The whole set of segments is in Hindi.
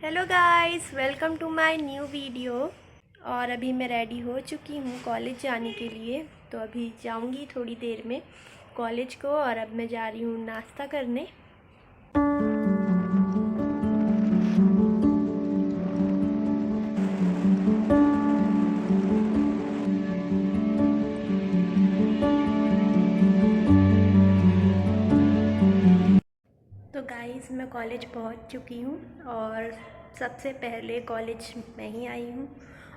Hello guys, welcome to my new video. और अभी मैं रेडी हो चुकी हूँ कॉलेज जाने के लिए। तो अभी जाऊँगी थोड़ी देर में कॉलेज को। और अब मैं जा रही हूँ नाश्ता करने। तो गाइस, मैं कॉलेज पहुँच चुकी हूँ और सबसे पहले कॉलेज में ही आई हूँ।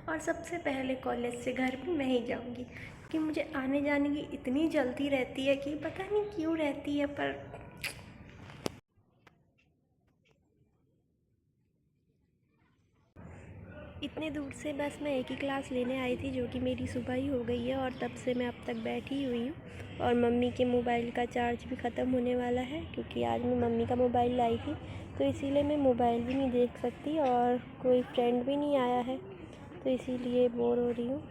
और सबसे पहले कॉलेज से घर भी मैं ही जाऊँगी, क्योंकि मुझे आने जाने की इतनी जल्दी रहती है कि पता नहीं क्यों रहती है। पर इतने दूर से बस मैं एक ही क्लास लेने आई थी, जो कि मेरी सुबह ही हो गई है। और तब से मैं अब तक बैठी हुई हूँ। और मम्मी के मोबाइल का चार्ज भी ख़त्म होने वाला है, क्योंकि आज मैं मम्मी का मोबाइल लाई थी। तो इसीलिए मैं मोबाइल भी नहीं देख सकती और कोई फ्रेंड भी नहीं आया है, तो इसीलिए बोर हो रही हूँ।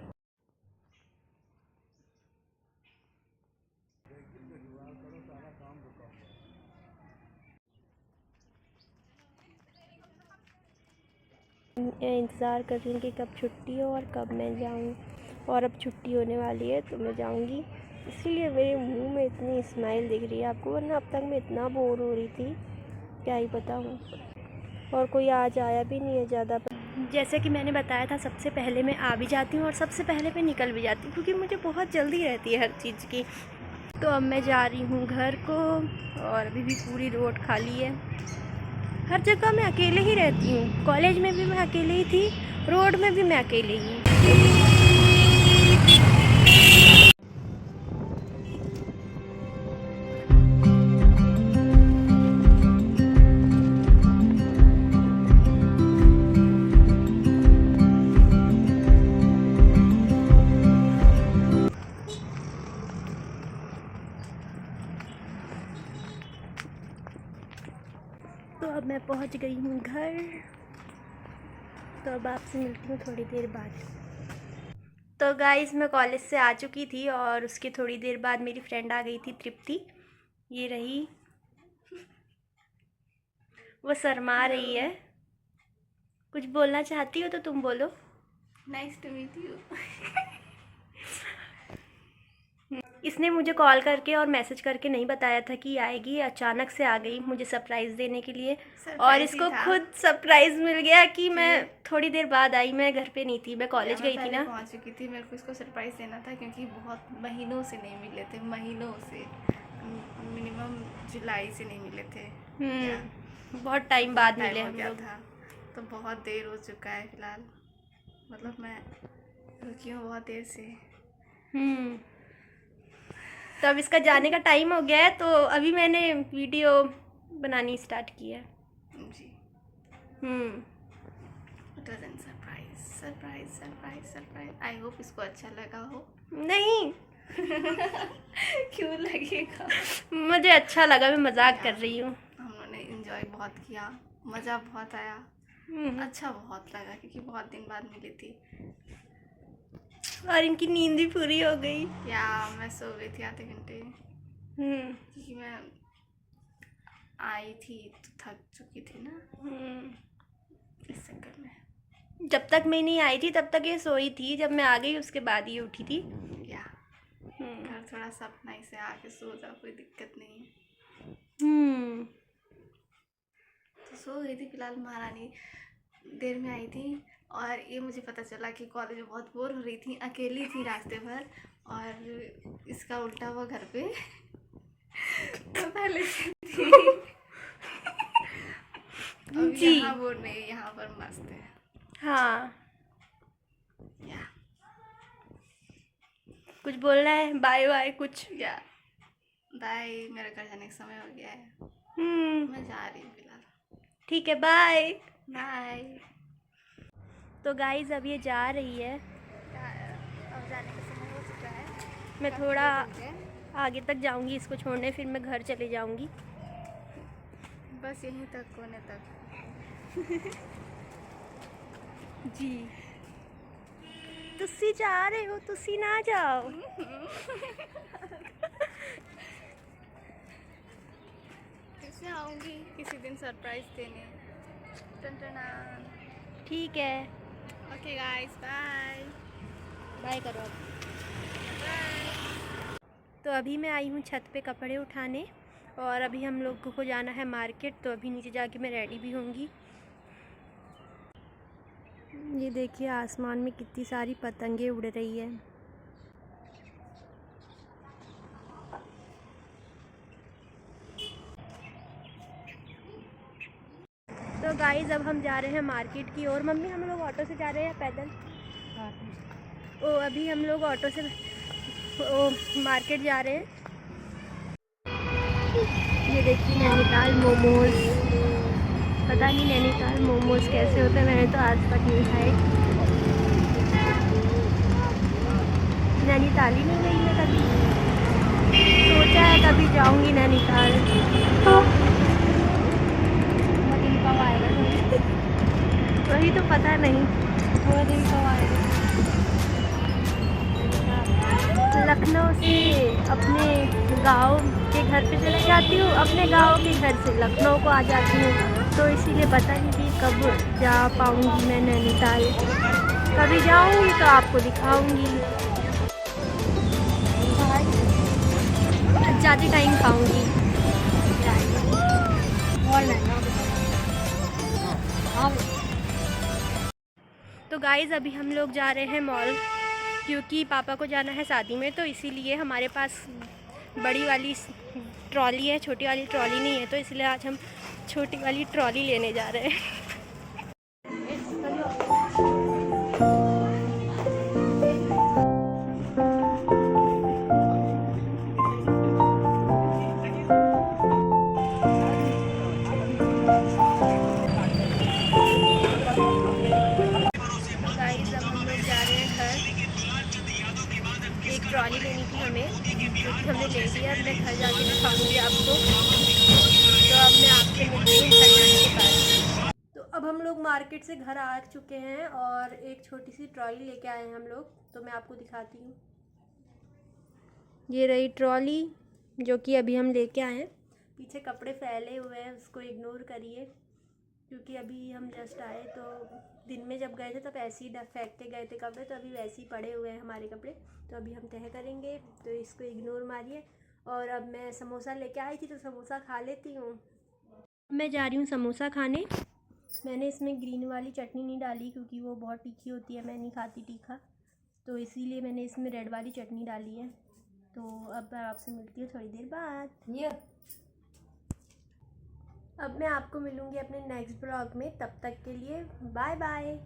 मैं इंतज़ार कर रही हूँ कि कब छुट्टी हो और कब मैं जाऊँ। और अब छुट्टी होने वाली है तो मैं जाऊँगी, इसीलिए मेरे मुंह में इतनी स्माइल दिख रही है आपको। वरना अब तक मैं इतना बोर हो रही थी, क्या ही बताऊँ। और कोई आज आया भी नहीं है ज़्यादा। जैसे कि मैंने बताया था, सबसे पहले मैं आ भी जाती हूँ और सबसे पहले मैं निकल भी जाती हूँ, क्योंकि मुझे बहुत जल्दी रहती है हर चीज़ की। तो अब मैं जा रही हूँ घर को। और अभी भी पूरी रोड खाली है। हर जगह मैं अकेले ही रहती हूँ। कॉलेज में भी मैं अकेले ही थी, रोड में भी मैं अकेले ही हूँ। तो अब मैं पहुँच गई हूँ घर। तो अब आपसे मिलती हूँ थोड़ी देर बाद। तो गाइस, मैं कॉलेज से आ चुकी थी और उसके थोड़ी देर बाद मेरी फ्रेंड आ गई थी, तृप्ति। ये रही, वो शर्मा रही है। कुछ बोलना चाहती हो तो तुम बोलो। Nice to meet you. इसने मुझे कॉल करके और मैसेज करके नहीं बताया था कि आएगी, अचानक से आ गई मुझे सरप्राइज़ देने के लिए। और सरप्राइज ही इसको था खुद सरप्राइज़ मिल गया कि मैं थोड़ी देर बाद आई। मैं घर पे नहीं थी, मैं कॉलेज मैं गई थी पहले ना। पहुंच चुकी थी। मेरे को इसको सरप्राइज देना था क्योंकि बहुत महीनों से नहीं मिले थे, महीनों से, मिनिमम जुलाई से नहीं मिले थे। या बहुत तो टाइम बहुत बाद टाइम मिले हो हम गया लोग। था, तो बहुत देर हो चुका है फिलहाल। मतलब मैं रुकी हूँ बहुत देर से। तो अब इसका जाने का टाइम हो गया है, तो अभी मैंने वीडियो बनानी स्टार्ट की है। जी। Hmm it was an surprise surprise surprise surprise. I hope इसको अच्छा लगा हो। नहीं, क्यों लगेगा? मुझे अच्छा लगा, मैं मजाक कर रही हूँ। हम लोगों ने इंजॉय बहुत किया, मज़ा बहुत आया, अच्छा बहुत लगा क्योंकि बहुत दिन बाद मिली थी। और इनकी नींद भी पूरी हो गई। या मैं सो गई थी आधे घंटे, क्योंकि मैं आई थी तो थक चुकी थी ना, इस चक्कर में। जब तक मैं नहीं आई थी तब तक ये सोई थी, जब मैं आ गई उसके बाद ये उठी थी। या घर थोड़ा सा अपना ही से आके सो जाओ, कोई दिक्कत नहीं है। तो सो गई थी। फिलहाल महारानी देर में आई थी और ये मुझे पता चला कि कॉलेज में बहुत बोर हो रही थी, अकेली थी रास्ते भर। और इसका उल्टा हुआ घर पे मैं पहले से थी। अब जी यहाँ बोर नहीं, यहाँ पर मस्त है। हाँ, या कुछ बोलना है? बाय बाय कुछ। या बाय, मेरे घर जाने का समय हो गया है। मैं जा रही हूँ फिलहाल। ठीक है, बाय बाय। तो गाइज, अब ये जा रही है। अब जाने का समय हो चुका है। मैं काफी थोड़ा लेट हो गया है। आगे तक जाऊंगी इसको छोड़ने, फिर मैं घर चले जाऊंगी। बस यहीं तक, कोने तक। जी, तुसी जा रहे हो, तुसी ना जाओ। फिर से आऊँगी किसी दिन सरप्राइज देने। ठीक है, ओके गाइस, बाय बाय करो अब। तो अभी मैं आई हूँ छत पे कपड़े उठाने और अभी हम लोग को जाना है मार्केट, तो अभी नीचे जाके मैं रेडी भी होंगी। ये देखिए आसमान में कितनी सारी पतंगे उड़ रही है। तो गाइस अब हम जा रहे हैं मार्केट की ओर। मम्मी हम लोग ऑटो से जा रहे हैं पैदल? ओ अभी हम लोग ऑटो से मार्केट जा रहे हैं। ये देखिए नैनीताल मोमोज। पता नहीं नैनीताल मोमोज कैसे होते हैं, मैंने तो आज तक नहीं खाए। नैनीताल ही नहीं गई मैं कभी, सोचा है कभी जाऊंगी नैनीताल। दिन कब आएगा? वही तो पता नहीं, थोड़ा दिन कब आएगा? लखनऊ से अपने गांव के घर पे चले जाती हूँ, अपने गांव के घर से लखनऊ को आ जाती हूँ, तो इसीलिए पता नहीं कि कब जा पाऊँगी मैं नैनीताल। कभी जाऊँगी तो आपको दिखाऊँगी। ज़्यादा टाइम खाऊँगी। तो गाइज़ अभी हम लोग जा रहे हैं मॉल, क्योंकि पापा को जाना है शादी में, तो इसीलिए हमारे पास बड़ी वाली ट्रॉली है, छोटी वाली ट्रॉली नहीं है, तो इसलिए आज हम छोटी वाली ट्रॉली लेने जा रहे हैं। एक ट्रॉली लेनी थी हमें, जो कि हमने ले लिया। मैं घर जाके दिखाऊंगी आपको। तो अब मैं आपसे मिलती हूँ घर जाने के बाद। तो अब हम लोग मार्केट से घर आ चुके हैं और एक छोटी सी ट्रॉली लेके आए हैं हम लोग, तो मैं आपको दिखाती हूँ। ये रही ट्रॉली जो कि अभी हम लेके आए हैं। पीछे कपड़े फैले हुए हैं, उसको इग्नोर करिए, क्योंकि अभी हम जस्ट आए, तो दिन में जब गए थे तब ऐसे ही फेंक के गए थे कपड़े, तो अभी वैसे ही पड़े हुए हैं हमारे कपड़े। तो अभी हम तह करेंगे, तो इसको इग्नोर मारिए। और अब मैं समोसा लेके आई थी, तो समोसा खा लेती हूँ। मैं जा रही हूँ समोसा खाने। मैंने इसमें ग्रीन वाली चटनी नहीं डाली, क्योंकि वो बहुत तीखी होती है, मैं नहीं खाती तीखा, तो इसीलिए मैंने इसमें रेड वाली चटनी डाली है। तो अब मैं आपसे मिलती हूँ थोड़ी देर बाद। अब मैं आपको मिलूँगी अपने नेक्स्ट ब्लॉग में, तब तक के लिए बाय बाय।